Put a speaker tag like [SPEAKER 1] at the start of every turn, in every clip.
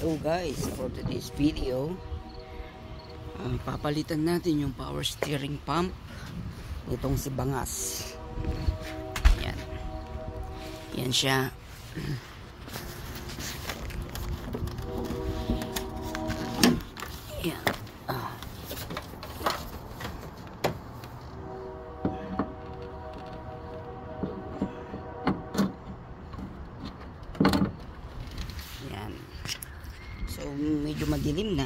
[SPEAKER 1] So guys, for today's video, papalitan natin yung power steering pump nitong si Bangas. Yan. Yan siya. Yan. So medyo madilim na,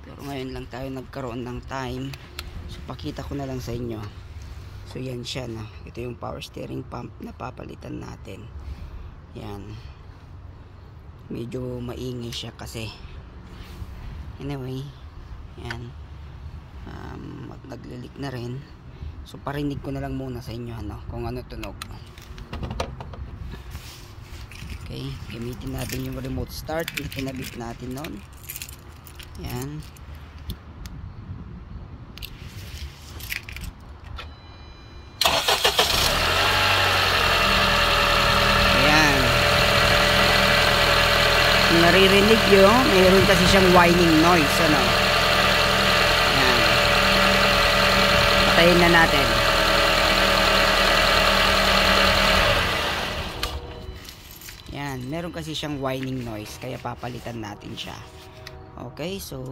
[SPEAKER 1] pero ngayon lang tayo nagkaroon ng time, so pakita ko na lang sa inyo. So yan siya na, ito yung power steering pump na papalitan natin. Yan, medyo maingay siya kasi anyway, yan, naglilik na rin. So parinig ko na lang muna sa inyo kung ano tunog. Okay, gamitin natin yung remote start na kinabit natin noon. Yan. Ayan. Kung naririnig nyo, mayroon kasi siyang whining noise. Ayan. Patayin na natin. Yan, meron kasi siyang whining noise, kaya papalitan natin siya. Okay, so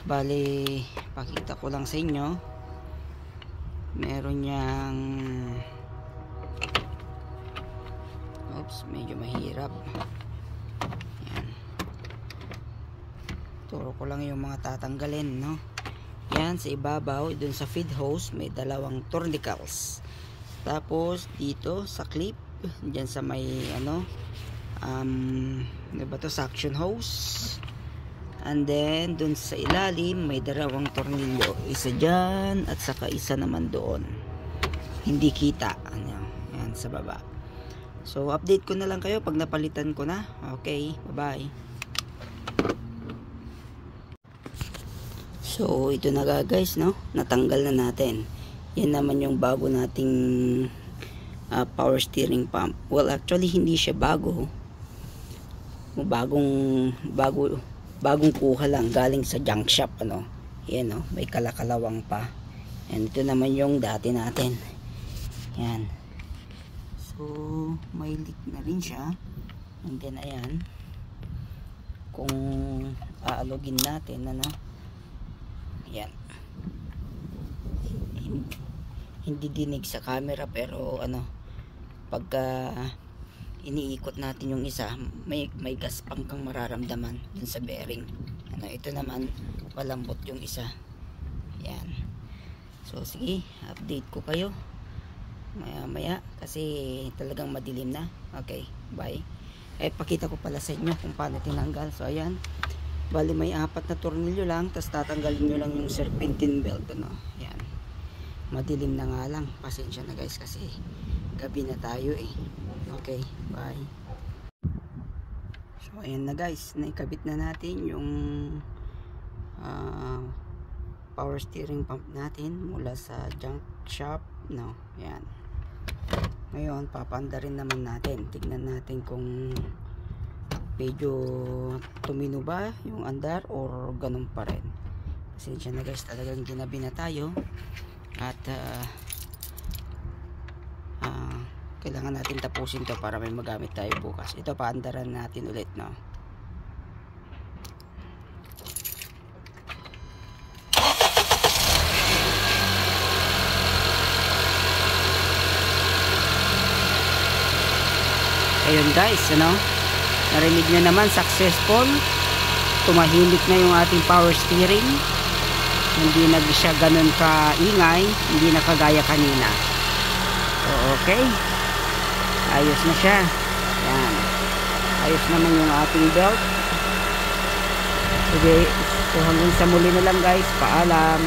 [SPEAKER 1] bali, pakita ko lang sa inyo. Meron niyang, oops, medyo mahirap. Yan, turo ko lang yung mga tatanggalin, no? Yan, sa ibabaw, dun sa feed hose, may dalawang tournicles. Tapos dito sa clip, dyan sa may ano ba to, suction hose, and then dun sa ilalim may dalawang tornilyo, isa dyan at saka isa naman doon, hindi kita yan sa baba. So update ko na lang kayo pag napalitan ko na. Okay, bye bye. So ito na guys, natanggal na natin. Yan naman yung bago nating power steering pump. Well, actually hindi siya bago. Bagong kuha lang, galing sa junk shop, Yan, may kalakalawang pa. And ito naman yung dati natin. Yan. So may leak na rin siya. And then ayan, kung aalogin natin, yan, hindi dinig sa camera, pero pagka iniikot natin yung isa, may gaspang kang mararamdaman dun sa bearing. Ito naman malambot yung isa. Yan. So sige, update ko kayo maya kasi talagang madilim na. Okay, bye. Pakita ko pala sa inyo kung paano tinanggal. So ayan, bali may 4 na tornilyo lang, tapos tatanggalin nyo lang yung serpentine belt. Yan, madilim na nga lang, pasensya na guys kasi gabi na tayo Okay, bye. So ayan na guys, naikabit na natin yung power steering pump natin mula sa junk shop. Yan. Ngayon papanda rin naman natin, tignan natin kung medyo tumino ba yung andar or ganun pa rin. Pasensya na guys, talagang ginabi na tayo at kailangan natin tapusin to para may magamit tayo bukas. Ito, paandaran natin ulit, Ayun guys, narinig nyo naman, successful. Tumahimik na yung ating power steering. Hindi na siya ganun kaingay, hindi na kagaya kanina. So okay, ayos na siya. Yan, ayos naman yung ating belt. Sige, so hanggang sa muli na lang guys, paalam.